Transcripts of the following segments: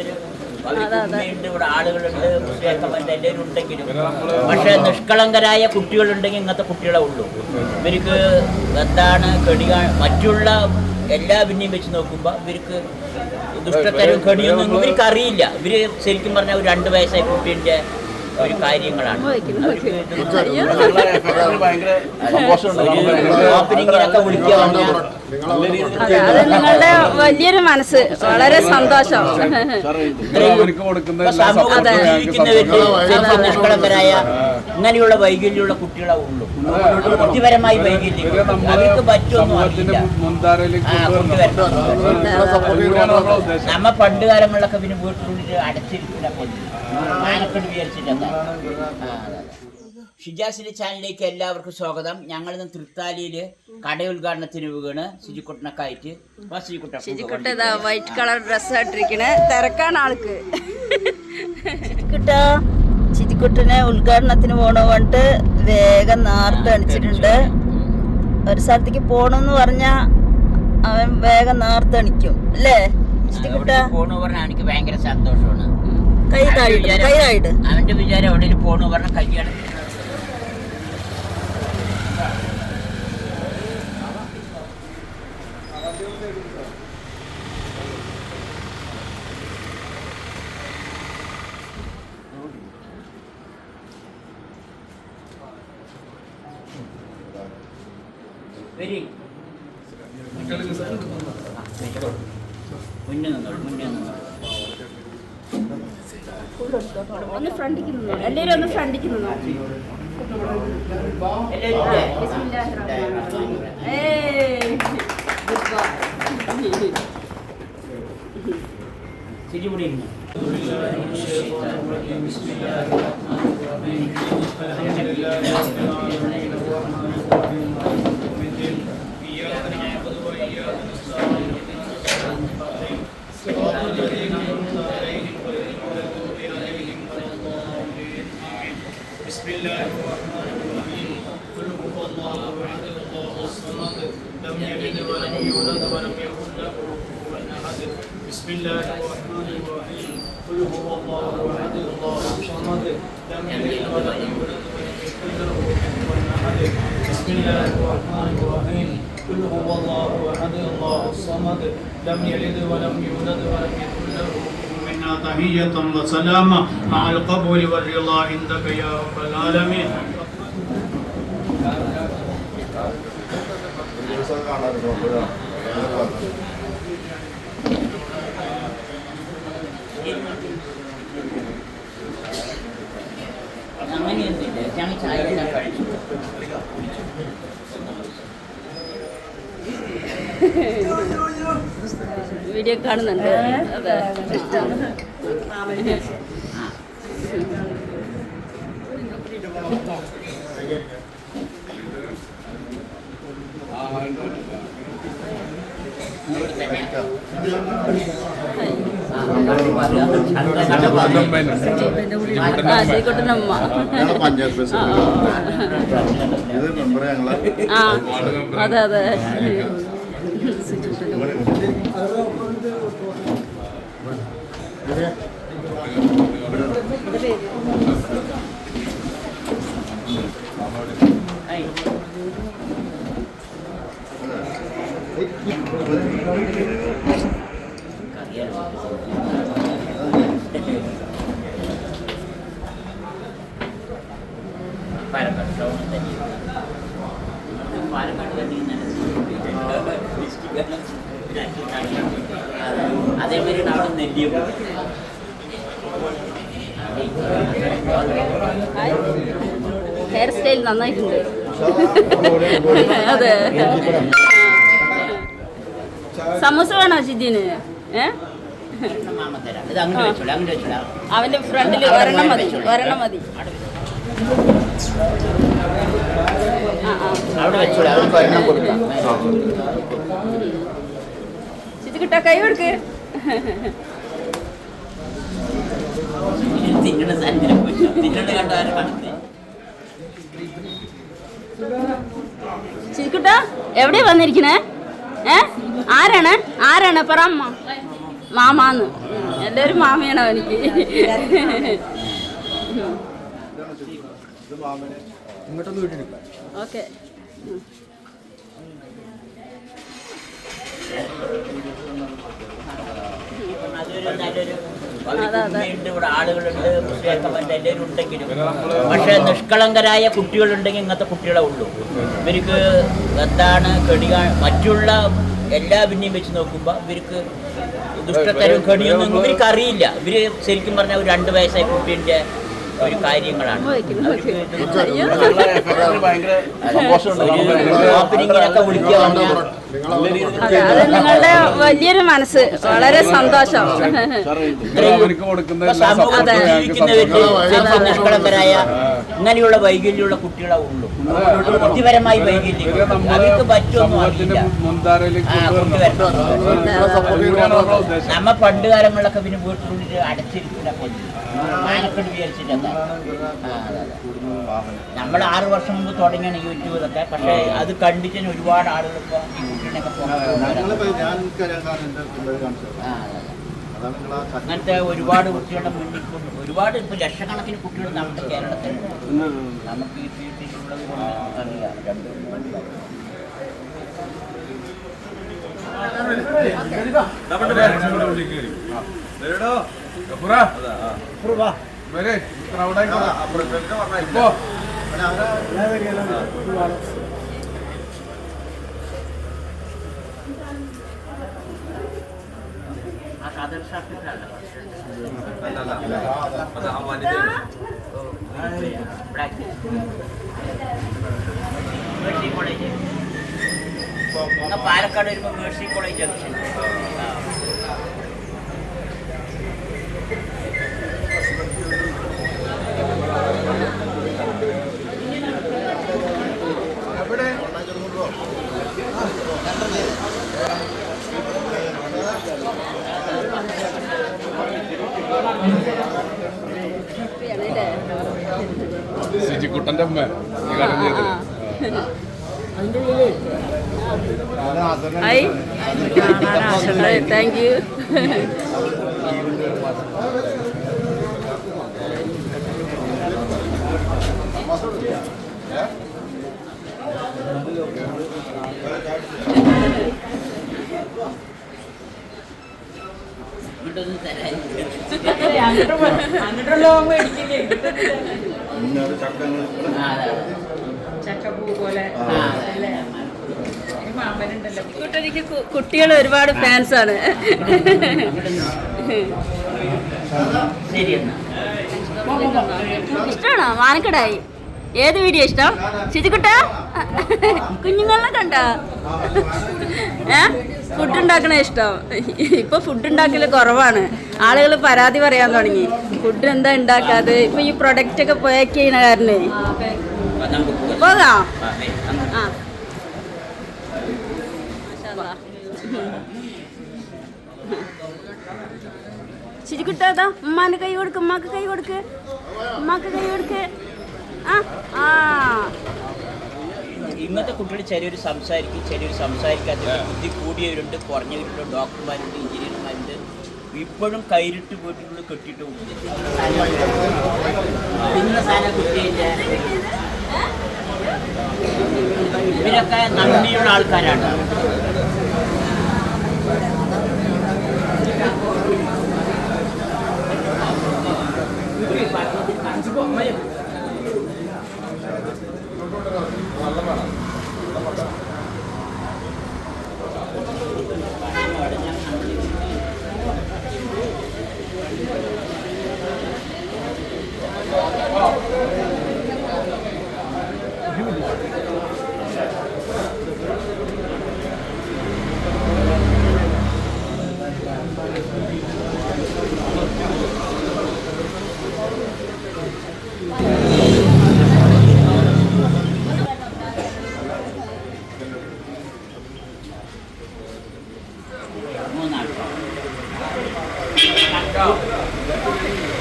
ഉണ്ട്, ഇവിടെ ആളുകളുണ്ട്, എല്ലാവരും ഉണ്ടെങ്കിലും പക്ഷെ നിഷ്കളങ്കരായ കുട്ടികളുണ്ടെങ്കിൽ ഇങ്ങനത്തെ കുട്ടികളെ ഉള്ളൂ. ഇവർക്ക് എന്താണ് മറ്റുള്ള എല്ലാ പിന്നെയും വെച്ച് നോക്കുമ്പോൾ ഇവർക്ക് ദുഷ്ടത്തരവും കെണിയൊന്നും ഇവർക്ക് അറിയില്ല. ഇവര് ശരിക്കും പറഞ്ഞാൽ ഒരു 2 വയസ്സായ കുട്ടീൻ്റെ ഒരു കാര്യങ്ങളാണ്. ഓപ്പനിങ്ങിനൊക്കെ വിളിക്കുക നിങ്ങളുടെ വലിയൊരു മനസ്സ്, വളരെ സന്തോഷം. നിഷ്കളങ്കരായ ഇങ്ങനെയുള്ള വൈകല്യമുള്ള കുട്ടികളെ ഉള്ളൂ. ബുദ്ധിപരമായി വൈകല്യം അവർക്ക് പറ്റൊന്നും അറിയില്ല. നമ്മ പണ്ട് കാലങ്ങളിലൊക്കെ പിന്നെ വീട്ടിനുള്ളിൽ അടച്ചിരിക്കില്ല മാനക്കെട്ട് വിചാരിച്ചിട്ടൊക്കെ. ഷിജാസിന്റെ ചാനലിലേക്ക് എല്ലാവർക്കും സ്വാഗതം. ഞങ്ങളിന്ന് തൃത്താലിയിൽ കട ഉദ്ഘാടനത്തിന് വീണ് ശുചിക്കുട്ടനൊക്കെ ആയിട്ട്. ശുചിക്കുട്ട വൈറ്റ് കളർ ഡ്രസ് ഇട്ടിരിക്കണേ, തിരക്കാണ് ആൾക്ക്. ശുചിക്കുട്ടനെ ഉദ്ഘാടനത്തിന് പോണ പറഞ്ഞിട്ട് വേഗം നേർത്ത് അണിച്ചിട്ടുണ്ട്. ഒരു സ്ഥലത്തേക്ക് പോണെന്ന് പറഞ്ഞാ അവൻ വേഗം നേർത്ത് അണിക്കും അല്ലേ ശുചിക്കുട്ട? പോണു പറഞ്ഞാൽ എനിക്ക് ഭയങ്കര സന്തോഷമാണ്. കൈതായിട്ട് അവന്റെ വിചാരം എവിടെയും പോണു പറഞ്ഞ കൈയാണ്. മുന്നേ നിന്നോ ഒന്ന് ഫ്രണ്ടിക്ക് നിന്നോ, എല്ലാവരും ഒന്ന് ഫ്രണ്ടിക്ക് നിന്നോ. بسم الله الرحمن الرحيم قل هو الله احد الله الصمد لم يلد ولم يولد ولم يكن له كفوا احد بسم الله الرحمن الرحيم قل هو الله احد الله الصمد لم يلد ولم يولد ولم يكن له كفوا احد بسم الله الرحمن الرحيم قل هو الله احد الله الصمد لم يلد ولم يولد ولم يكن له تحية وسلاما مع القبول والرضا عندك يا رب العالمين. വീഡിയോ കാണുന്നുണ്ട്. അതെ ശരിക്കുട്ടനമ്മ അതെ അതെ അതേമാതിരി അവിടെ നെല്ലിയും ഹെയർ സ്റ്റൈൽ നന്നായിട്ടുണ്ട്. അതെ സമൂസ വേണോ ജിജിന്? അവന്റെ ഫ്രണ്ടില് ഒരെണ്ണം മതി, ഒരെണ്ണം മതി. ചിജിക്കിട്ട കൈ കൊടുക്ക്. ചിജിക്കുട്ട എവിടെയാ വന്നിരിക്കണേ? ആരാണ് ആരാണ് പറ? മാമാന്ന്. എല്ലാവരും മാമിയാണോ എനിക്ക്? ഓക്കെ. അതൊരു നല്ലൊരു കുട്ടിയുണ്ട്, ഇവിടെ ആളുകളുണ്ട്, മുസ്ലിം എല്ലാവരും ഉണ്ടെങ്കിലും പക്ഷെ നിഷ്കളങ്കരായ കുട്ടികളുണ്ടെങ്കിൽ ഇങ്ങനത്തെ കുട്ടികളെ ഉള്ളൂ. ഇവർക്ക് എന്താണ് മറ്റുള്ള എല്ലാ പിന്നെയും വെച്ച് നോക്കുമ്പോൾ ഇവർക്ക് ദുഷ്ടത്തരവും കെണിയൊന്നും ഇവർക്ക് അറിയില്ല. ഇവര് ശരിക്കും പറഞ്ഞാൽ ഒരു 2 വയസ്സായ കുട്ടീൻ്റെ ഒരു കാര്യങ്ങളാണ്. ഓപ്പനിങ്ങിനൊക്കെ വിളിക്കുക നിങ്ങളുടെ വലിയൊരു മനസ്സ്, വളരെ സന്തോഷം. ജീവിക്കുന്നവരിൽ നിഷ്കളങ്കരായ ഇങ്ങനെയുള്ള വൈകല്യമുള്ള കുട്ടികളെ ഉള്ളൂ. ബുദ്ധിപരമായി വൈകല്യം അവർക്ക് പറ്റുമൊന്നും അറിയില്ല. നമ്മ പണ്ട് കാലങ്ങളിലൊക്കെ പിന്നെ വീട്ടിനുള്ളിൽ അടച്ചിരിക്കുന്ന മാനക്കെട്ട് വിചാരിച്ചിട്ട് നമ്മൾ 6 വർഷം മുമ്പ് തുടങ്ങിയാണ് യൂട്യൂബ് ഇതൊക്കെ. പക്ഷേ അത് കണ്ടിട്ട് ഒരുപാട് ആളുകൾ ഇപ്പോൾ ഈ കുട്ടീനൊക്കെ അങ്ങനത്തെ ഒരുപാട് കുട്ടികളുടെ മുന്നിൽ ഒരുപാട് ഇപ്പോൾ ലക്ഷക്കണക്കിന് കുട്ടികൾ നമ്മുടെ കേരളത്തിൽ നമുക്ക് ഈ ഫീൽഡിലുള്ളത് കൊണ്ട് അറിയാം. 2 പാലക്കാട് വരുമ്പോൾ മേഴ്സി കോളേജ് ജംഗ്ഷൻ. സിജിക്കുട്ടൻ്റെ അമ്മ താങ്ക് യു. കുട്ടികൾ ഒരുപാട് ഫാൻസ് ആണ്. ഇഷ്ടമാണോ മാനക്കടായി? ഏത് വീഡിയോ ഇഷ്ടം? ശിജിക്കുട്ട കുഞ്ഞുങ്ങളെ കണ്ട ഫുഡ് ഉണ്ടാക്കണ ഇഷ്ടം. ഇപ്പൊ ഫുഡ് ഉണ്ടാക്കല് കുറവാണ്. ആളുകൾ പരാതി പറയാൻ തുടങ്ങി, ഫുഡ് എന്താ ഉണ്ടാക്കാതെ. ഇപ്പൊ ഈ പ്രൊഡക്റ്റ് ഒക്കെ പാക്ക് ചെയ്യുന്ന കാരണേ. പോകാം. ആ ശരിക്കുട്ടാ ഉമ്മാന്റെ കൈ കൊടുക്ക്, ഉമ്മാക്ക് കൈ കൊടുക്ക്, ഉമ്മാക്ക് കൈ കൊടുക്ക്. ആ ഇന്നത്തെ കുട്ടികൾ ചിലർ സംസാരിക്കും, ചിലർ സംസാരിക്കാത്ത, ബുദ്ധി കൂടിയവരുണ്ട്, കുറഞ്ഞവരുണ്ട്, ഡോക്ടർമാരുണ്ട്, എഞ്ചിനീയർമാരുണ്ട്. ഇപ്പോഴും കൈരിട്ട് വീട്ടിനുള്ളിൽ കെട്ടിയിട്ട് ഇവരൊക്കെ നന്ദിയുള്ള ആൾക്കാരാണ്.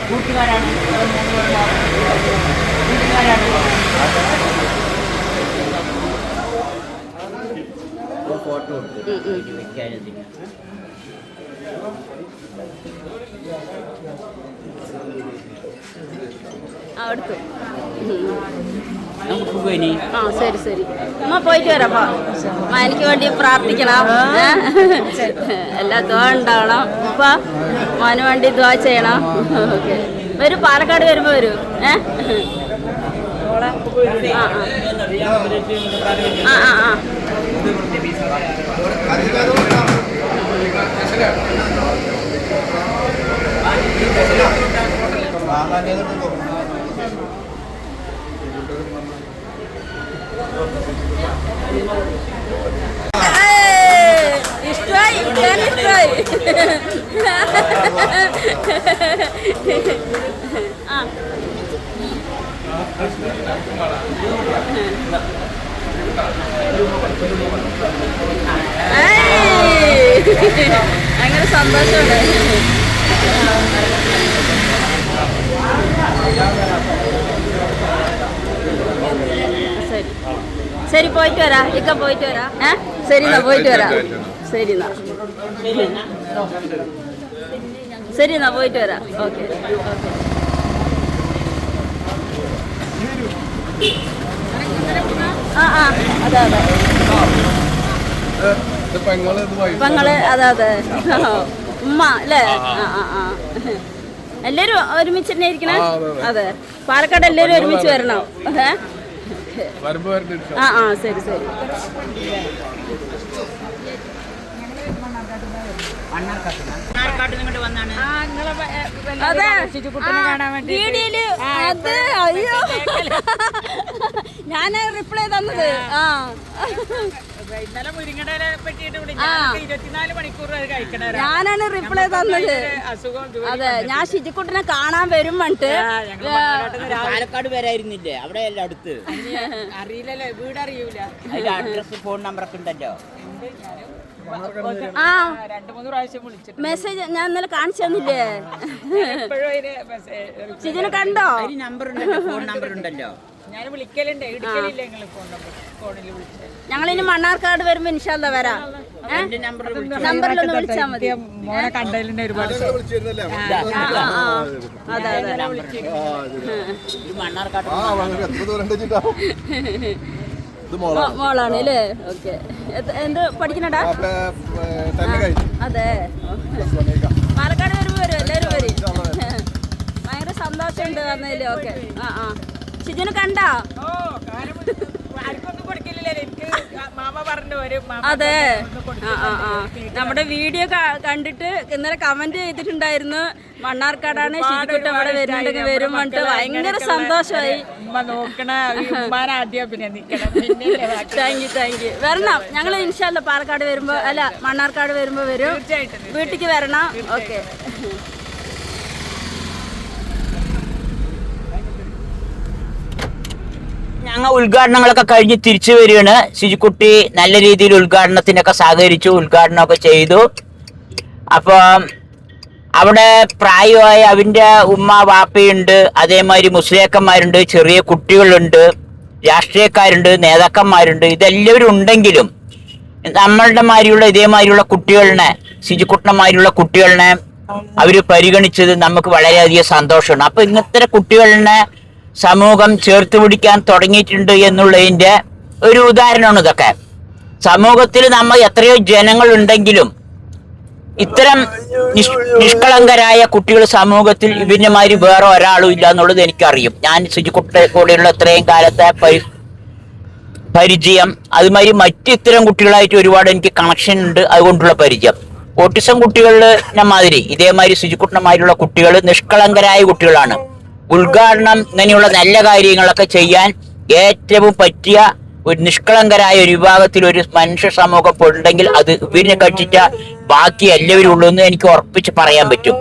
കൂട്ടുകാരാണ് ഫോട്ടോ എടുത്ത് വെക്കാനെന്തിനാ അടുത്തു. നമുക്ക് പോയിനി. ആ ശരി ശരി അമ്മ പോയിട്ട് വരാം. അമ്മ എനിക്ക് വേണ്ടി പ്രാർത്ഥിക്കണം. എല്ലാ ദ്വാ ഉണ്ടാവണം. അപ്പ മോന് വേണ്ടി ദ്വാ ചെയ്യണം. ഓക്കെ വരൂ, പാലക്കാട് വരുമ്പോ വരൂ. ആ ആ ആ ഇഷ്ടമായി ഇഷ്ടമായി. ആ ഭയങ്കര സന്തോഷമുണ്ട്. ശരി ശരി പോയിട്ട് വരാം. ഇക്ക പോയിട്ട് വരാം. ശരി എന്നാ പോയിട്ട് വരാം. ശരി എന്നാ ശരി എന്നാ പോയിട്ട് വരാം. ഓക്കെ ആ ആ അതെ അതെ പെങ്ങള് അതെ അതെ ഉമ്മ അല്ലേ? ആ ആ ആ എല്ലാരും ഒരുമിച്ച് തന്നെ ഇരിക്കണേ. അതെ പാലക്കാട് എല്ലാരും ഒരുമിച്ച് വരണം. ആ ആ ശരി ശരി. അതെ വീഡിയോയില് അത് അയ്യോ ഞാൻ റിപ്ലൈ തന്നത്. ആ ഞാനാണ് റിപ്ലൈ തന്നത്. അതെ ഞാൻ ഷിജിക്കുട്ടനെ കാണാൻ വരും പറഞ്ഞിട്ട്. പാലക്കാട് വരായിരുന്നില്ലേ? അവിടെ അല്ല അടുത്ത്. അറിയില്ലല്ലോ, വീട് അറിയൂല. അതിന്റെ അഡ്രസ് ഫോൺ നമ്പറൊക്കെ ഉണ്ടല്ലോ. ആ 2-3 പ്രാവശ്യം വിളിച്ചിട്ട് മെസ്സേജ് ഞാൻ ഇന്നലെ കാണിച്ചു തന്നില്ലേ? ഷിജിനെ കണ്ടോ? അതിന് നമ്പർ ഉണ്ടല്ലോ, ഫോൺ നമ്പർ ഉണ്ടല്ലോ. ഞാൻ വിളിക്കലുണ്ട്, എടുക്കലില്ല. നിങ്ങൾ ഫോണിൽ വിളിച്ചത്. ഞങ്ങളിനി മണ്ണാർക്കാട് വരുമ്പോ ഇൻഷാല്ലാ വരാം. നമ്പറിലൊന്ന് വിളിച്ചാൽ മതി. മോനെ കണ്ടതിലുണ്ട് ഒരുപാട്. അതെ അതെ മണ്ണാർക്കാട് മോളാണ് അല്ലേ? ഓക്കെ എന്ത് പഠിക്കണടാ? അതെ പാലക്കാട് വരുമ്പോ വരും, എല്ലാവരും വരും. ഭയങ്കര സന്തോഷമുണ്ട് വന്നതില്. ഓക്കെ ആ ആ ഷിജിനെ കണ്ടോ? ആർക്കൊന്നും കൊടുക്കില്ല. എനിക്ക് മാമ പറഞ്ഞു വരും. അതെ ആ ആ ആ നമ്മുടെ വീഡിയോ കണ്ടിട്ട് ഇന്നലെ കമന്റ് ചെയ്തിട്ടുണ്ടായിരുന്നു, മണ്ണാർക്കാടാണ് ഷിജിക്കുട്ടൻ ഇവിടെ വരുന്നുണ്ടെങ്കിൽ വരും പറഞ്ഞിട്ട്. ഭയങ്കര സന്തോഷമായി. ഉമ്മ നോക്കണ ആദ്യം പിന്നെ നിക്കണം. Thank you thank you. വരണം, ഞങ്ങൾ ഇൻഷാല്ല പാലക്കാട് വരുമ്പോ അല്ല മണ്ണാർക്കാട് വരുമ്പോ വരും. വീട്ടിക്ക് വരണം. ഓക്കെ ഞങ്ങൾ ഉദ്ഘാടനങ്ങളൊക്കെ കഴിഞ്ഞ് തിരിച്ചു വരികയാണ്. ശിശുക്കുട്ടി നല്ല രീതിയിൽ ഉദ്ഘാടനത്തിനൊക്കെ സഹകരിച്ചു, ഉദ്ഘാടനമൊക്കെ ചെയ്തു. അപ്പം അവിടെ പ്രായമായ അവൻ്റെ ഉമ്മ വാപ്പയുണ്ട്, അതേമാതിരി മുസ്ലിയാക്കന്മാരുണ്ട്, ചെറിയ കുട്ടികളുണ്ട്, രാഷ്ട്രീയക്കാരുണ്ട്, നേതാക്കന്മാരുണ്ട്. ഇതെല്ലാവരും ഉണ്ടെങ്കിലും നമ്മളുടെ മാതിരിയുള്ള ഇതേമാതിരിയുള്ള കുട്ടികളിനെ, ശിശുക്കുട്ടന്മാരിലുള്ള കുട്ടികളിനെ അവർ പരിഗണിച്ചത് നമുക്ക് വളരെയധികം സന്തോഷമാണ്. അപ്പം ഇങ്ങനത്തെ കുട്ടികളിനെ സമൂഹം ചേർത്ത് പിടിക്കാൻ തുടങ്ങിയിട്ടുണ്ട് എന്നുള്ളതിൻ്റെ ഒരു ഉദാഹരണമാണ് ഇതൊക്കെ. സമൂഹത്തിൽ നമ്മൾ എത്രയോ ജനങ്ങളുണ്ടെങ്കിലും ഇത്തരം നിഷ്കളങ്കരായ കുട്ടികൾ സമൂഹത്തിൽ ഇവന്മാര് വേറെ ഒരാളും ഇല്ല എന്നുള്ളത് എനിക്കറിയും. ഞാൻ ശിശുക്കുട്ടിയെ കൂടെയുള്ള ഇത്രയും കാലത്തെ പരിചയം, അതുമാതിരി മറ്റു ഇത്തരം കുട്ടികളായിട്ട് ഒരുപാട് എനിക്ക് കണക്ഷൻ ഉണ്ട്, അതുകൊണ്ടുള്ള പരിചയം. ഓട്ടിസം കുട്ടികളുടെ മാതിരി ഇതേമാതിരി ശിശുക്കുട്ടന്മാരുള്ള കുട്ടികൾ നിഷ്കളങ്കരായ കുട്ടികളാണ്. ഉദ്ഘാടനം ഇങ്ങനെയുള്ള നല്ല കാര്യങ്ങളൊക്കെ ചെയ്യാൻ ഏറ്റവും പറ്റിയ ഒരു നിഷ്കളങ്കരായ ഒരു വിഭാഗത്തിൽ ഒരു മനുഷ്യ സമൂഹം ഉണ്ടെങ്കിൽ അത് ഇവരിനെ കട്ടിച്ച ബാക്കി എല്ലാവരും ഉള്ളൂ എന്ന് എനിക്ക് ഉറപ്പിച്ച് പറയാൻ പറ്റും.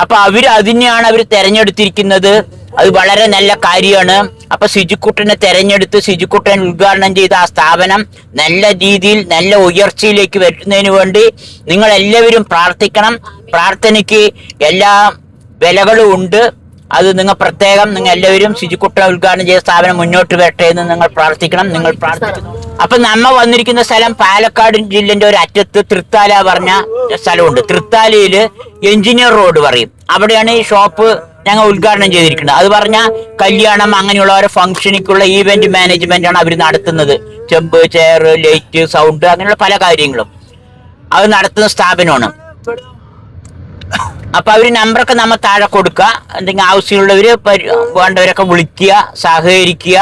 അപ്പൊ അതിനെയാണ് അവർ തെരഞ്ഞെടുത്തിരിക്കുന്നത്. അത് വളരെ നല്ല കാര്യമാണ്. അപ്പൊ ശിശുക്കുട്ടനെ തെരഞ്ഞെടുത്ത് ശിശുക്കുട്ടൻ ഉദ്ഘാടനം ചെയ്ത ആ സ്ഥാപനം നല്ല രീതിയിൽ നല്ല ഉയർച്ചയിലേക്ക് വരുന്നതിന് വേണ്ടി നിങ്ങൾ എല്ലാവരും പ്രാർത്ഥിക്കണം. പ്രാർത്ഥനയ്ക്ക് എല്ലാ വിലകളും ഉണ്ട്. അത് നിങ്ങൾ പ്രത്യേകം നിങ്ങൾ എല്ലാവരും ശുചിക്കുട്ട ഉദ്ഘാടനം ചെയ്ത സ്ഥാപനം മുന്നോട്ട് വരട്ടെ എന്ന് നിങ്ങൾ പ്രാർത്ഥിക്കണം. നിങ്ങൾ പ്രാർത്ഥിക്കണം. അപ്പൊ നമ്മ വന്നിരിക്കുന്ന സ്ഥലം പാലക്കാട് ജില്ലന്റെ ഒരു അറ്റത്ത് തൃത്താല പറഞ്ഞ സ്ഥലമുണ്ട്. തൃത്താലയില് എഞ്ചിനീയർ റോഡ് പറയും. അവിടെയാണ് ഈ ഷോപ്പ് ഞങ്ങൾ ഉദ്ഘാടനം ചെയ്തിരിക്കുന്നത്. അത് പറഞ്ഞ കല്യാണം അങ്ങനെയുള്ള ഓരോ ഫംഗ്ഷനിക്കുള്ള ഈവന്റ് മാനേജ്മെന്റ് ആണ് അവർ നടത്തുന്നത്. ചെമ്പ്, ചെയർ, ലൈറ്റ്, സൗണ്ട് അങ്ങനെയുള്ള പല കാര്യങ്ങളും അത് നടത്തുന്ന സ്ഥാപനമാണ്. അപ്പൊ അവര് നമ്പറൊക്കെ നമ്മ താഴെ കൊടുക്കുക. എന്തെങ്കിലും ആവശ്യമുള്ളവര് വേണ്ടവരൊക്കെ വിളിക്കുക, സഹകരിക്കുക,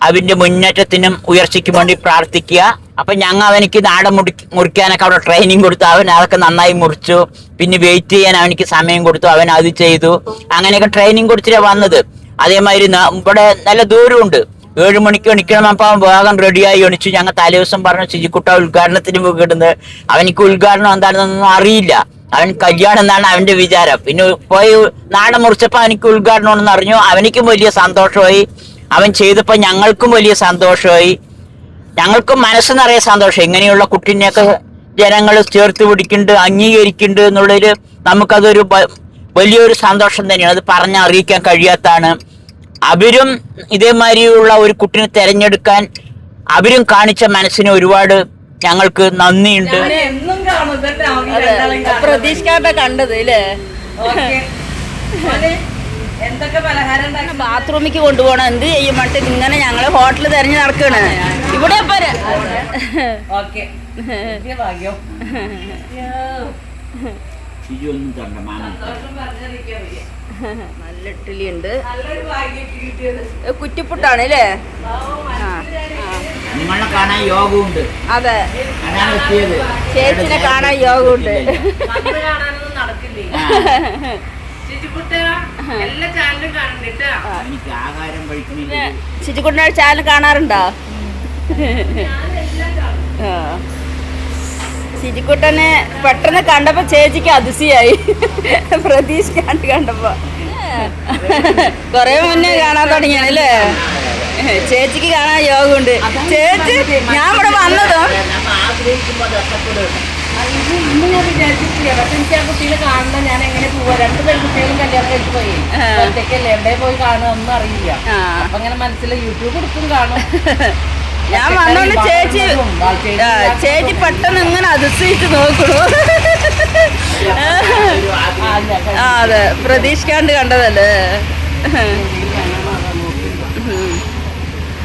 അവന്റെ മുന്നേറ്റത്തിനും ഉയർച്ചയ്ക്കും വേണ്ടി പ്രാർത്ഥിക്കുക. അപ്പൊ ഞങ്ങൾ അവനിക്ക് നാടൻ മുറിക്കാനൊക്കെ അവിടെ ട്രെയിനിങ് കൊടുത്തു. അവൻ അതൊക്കെ നന്നായി മുറിച്ചു. പിന്നെ വെയിറ്റ് ചെയ്യാൻ അവനിക്ക് സമയം കൊടുത്തു. അവൻ അത് ചെയ്തു. അങ്ങനെയൊക്കെ ട്രെയിനിങ് കൊടുത്തിട്ടാ വന്നത്. അതേമാതിരി ഇവിടെ നല്ല ദൂരമുണ്ട്. 7 മണിക്ക് എണിക്കണം. അപ്പൊ അവൻ വേഗം റെഡിയായി എണിച്ചു. ഞങ്ങൾ തലേദിവസം പറഞ്ഞു ശുചിക്കുട്ട ഉദ്ഘാടനത്തിന് പോയിടുന്നത്. അവനിക്ക് ഉദ്ഘാടനം എന്താണെന്നൊന്നും അറിയില്ല. അവൻ കല്യാണം എന്നാണ് അവന്റെ വിചാരം. പിന്നെ പോയി നാടൻ മുറിച്ചപ്പോ അവനിക്ക് ഉദ്ഘാടനമാണെന്ന് അറിഞ്ഞു. അവനിക്കും വലിയ സന്തോഷമായി. അവൻ ചെയ്തപ്പോ ഞങ്ങൾക്കും വലിയ സന്തോഷമായി. ഞങ്ങൾക്കും മനസ്സ് നിറയെ സന്തോഷം. ഇങ്ങനെയുള്ള കുട്ടീനെയൊക്കെ ജനങ്ങൾ ചേർത്ത് പിടിക്കുന്നുണ്ട്, അംഗീകരിക്കുന്നുണ്ട് എന്നുള്ളൊരു നമുക്കതൊരു വലിയൊരു സന്തോഷം തന്നെയാണ്. അത് പറഞ്ഞറിയിക്കാൻ കഴിയാത്താണ്. അവരും ഇതേമാതിരിയുള്ള ഒരു കുട്ടിനെ തെരഞ്ഞെടുക്കാൻ അവരും കാണിച്ച മനസ്സിന് ഒരുപാട് ഞങ്ങൾക്ക് നന്ദിയുണ്ട്. പ്രതീക്ഷിക്കാതെ കണ്ടത് അല്ലേ? എന്തൊക്കെ പലഹാരം ബാത്റൂമിക്ക് കൊണ്ടുപോകണം. എന്ത് ചെയ്യും മറ്റേ ഇങ്ങനെ ഞങ്ങള് ഹോട്ടൽ തെരഞ്ഞു നടക്കണ്. ഇവിടെ ഭാഗ്യം. നല്ല ഇഡ്ഡലി ഉണ്ട്. കുറ്റിപ്പുട്ടാണ് അല്ലേ? നിങ്ങളെ കാണാൻ യോഗമുണ്ട്. അതെ, ചേച്ചിനെ കാണാൻ യോഗമുണ്ട്. ശുചിക്കുട്ടൻ്റെ ചാനൽ കാണാറുണ്ടോ? ശുചിക്കുട്ടനെ പെട്ടെന്ന് കണ്ടപ്പോ ചേച്ചിക്ക് അതിശയായി. പ്രതീക്ഷിക്കാണ്ട് കണ്ടപ്പോ കൊറേ മുന്നേ കാണാൻ തുടങ്ങിയാണല്ലേ? ചേച്ചിക്ക് കാണാൻ യോഗമുണ്ട്. ചേച്ചി ഞാൻ ഇവിടെ വന്നതും ഇന്ന് ഞാൻ വിചാരിച്ചിട്ടില്ല. പക്ഷെ എനിക്ക് ആ കുട്ടികളെ കാണണം. ഞാൻ എങ്ങനെ പോവാ? 2 പെൺകുട്ടികളും കല്യാണം കഴിച്ച് പോയി. ഒറ്റയ്ക്കല്ലേ, എവിടെ പോയി കാണുക ഒന്നും അറിയില്ല. അപ്പൊ അങ്ങനെ മനസ്സിൽ യൂട്യൂബ് എടുത്തും കാണും. ഞാൻ വന്നോണ്ട് ചേച്ചി പെട്ടെന്ന് ഇങ്ങനെ അതിശയിച്ച് നോക്കണു. അതെ, പ്രതീക്ഷിക്കാണ്ട് കണ്ടതല്ലേ?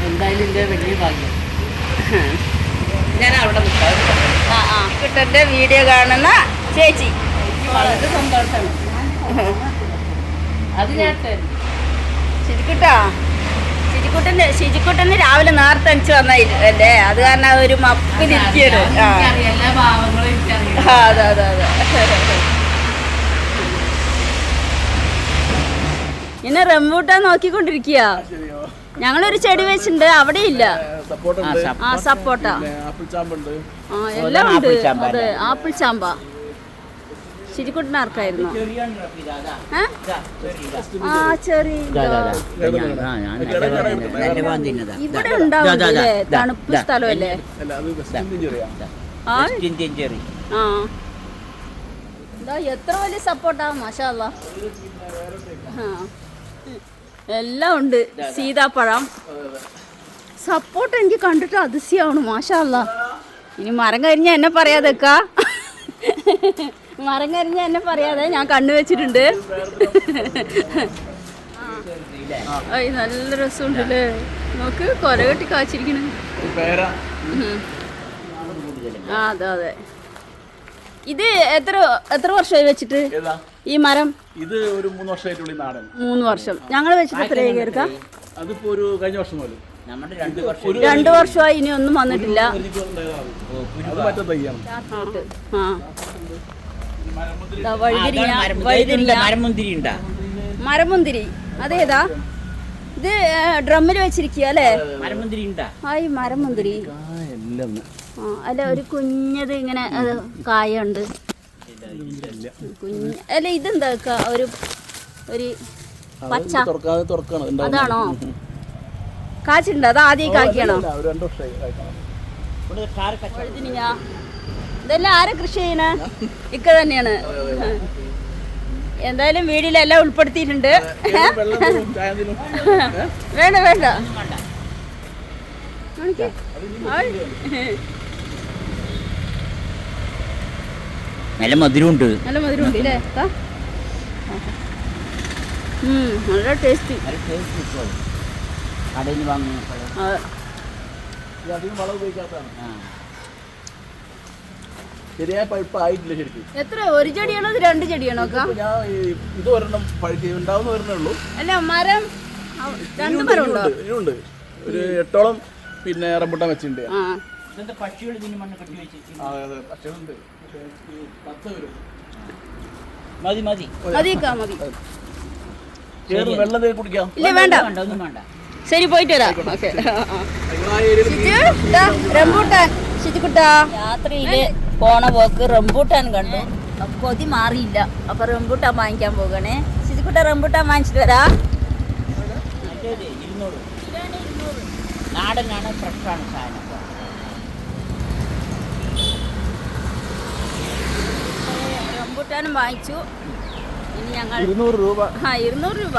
എന്തായാലും എന്റെ വലിയ ഭാഗ്യം. ഞാൻ അവിടെ കുട്ടന്റെ വീഡിയോ കാണുന്ന ചേച്ചി വളരെ സന്തോഷമാണ്. അത് ഞാൻ ശുചിക്കുട്ടന് രാവിലെ നേരത്തെ അടിച്ചു വന്നല്ലേ? അത് കാരണം ഒരു മപ്പിലിരിക്കണ്. എല്ലാ ഭാവങ്ങളും എനിക്കറിയാം. അതെ അതെ അതെ. ഇന്നെ റംബൂട്ടാൻ നോക്കിക്കൊണ്ടിരിക്കുക. ഞങ്ങളൊരു ചെടി വെച്ചിട്ടുണ്ട്, അവിടെ ഇല്ല. ആ സപ്പോട്ട എല്ലാം ഉണ്ട്. അതെ, ആപ്പിൾ ചാമ്പ. ശുചിക്കുട്ടൻ ആർക്കായിരുന്നു? ആ ചെറി ഇവിടെ ഉണ്ടാവും. തണുപ്പ് സ്ഥലമല്ലേ? എത്ര വലിയ സപ്പോർട്ടാ! മാഷാ അല്ലാ. എല്ലാം ഉണ്ട്. സീതാപ്പഴം, സപ്പോർട്ട് എനിക്ക് കണ്ടിട്ട് അതിശയാണ്. മാഷാ അല്ലാ. ഇനി മരം കരിഞ്ഞ എന്നെ പറയാതെക്കാ. മരം കരിഞ്ഞ എന്നെ പറയാതെ ഞാൻ കണ്ണു വെച്ചിട്ടുണ്ട്. നല്ല രസമുണ്ടല്ലേ? നോക്ക്, കൊല കെട്ടി കാച്ചിരിക്കണ. ആ അതെ അതെ. ഇത് എത്ര വർഷമായി വെച്ചിട്ട് ഈ മരം? ഇത് ഒരു 3 വർഷമായിട്ടുള്ള നാടൻ. 3 വർഷം. ഞങ്ങൾ വെച്ചിട്ട് എത്ര കേൾക്കാം? അതിപ്പോ ഒരു കഴിഞ്ഞ വർഷം മുതൽ 2 വർഷമായി. ഇനി ഒന്നും വന്നിട്ടില്ല. മരമുന്തിരി അതേതാ? ഇത് ഡ്രമ്മിൽ വെച്ചിരിക്കുക അല്ലേ? ആയി മരമുന്തിരി. അല്ല, ഒരു കുഞ്ഞത് ഇങ്ങനെ കായുണ്ട്. കുഞ്ഞ് അല്ല, ഇതെന്താ ഒരു പച്ച അതാണോ? കാച്ചിട്ടുണ്ട്? അത് ആദ്യം കാക്കിയാണോ? ഇതെല്ലാം ആരെ കൃഷി ചെയ്യണ? ഇക്ക തന്നെയാണ്. എന്തായാലും വീഡിയോയിലെല്ലാം ഉൾപ്പെടുത്തിയിട്ടുണ്ട്. വേണ്ട വേണ്ട നല്ല മധുരമുണ്ട്. നല്ല മധുരമുണ്ട് അല്ലേ? നല്ല ടേസ്റ്റ്. കടയിൽ നിന്ന് വാങ്ങുന്ന ശരിയായ പഴുപ്പ് ആയിട്ടില്ല ശരിക്കും. എത്ര ഒരു ചെടിയാണോ അത് 2 ചെടിയാണോ? ഞാൻ ഇത് ഒരെണ്ണം ഉണ്ടാവുന്ന ഒരെണ്ണേ ഉള്ളൂ. അല്ല മരം 2 മരം ഉണ്ടോ? ഇനിയുണ്ട് ഒരു 8ഓളം പിന്നെ റംബൂട്ടാൻ വെച്ചിട്ടുണ്ട്. പക്ഷികൾ ഇതിന് മണ്ണ് കെട്ടി വെച്ച് പക്ഷികളുണ്ട് 10 വരും. മതി മതി മതിക്കാ മതി. വെള്ളം കുടിക്കാം. ഇല്ല വേണ്ട ഒന്നും വേണ്ട. ശരി പോയിട്ട് വരാം. ഓക്കെ. റംബൂട്ടാൻ ശിജുക്കുട്ടാ യാത്രയില് പോണ പോക്ക് റംബൂട്ടാൻ കണ്ടു. കൊതി മാറിയില്ല. അപ്പൊ റംബൂട്ടാൻ വാങ്ങിക്കാൻ പോകണേ. ശിജുക്കുട്ട റംബൂട്ടാൻ വാങ്ങിച്ചിട്ട് വരാ. മറ്റേത് 200 നാടനാണ്, ഫ്രഷാണ് സാധനം. റംബൂട്ടാനും വാങ്ങിച്ചു. ഇനി ഞങ്ങൾ 200 രൂപ. 200 രൂപ.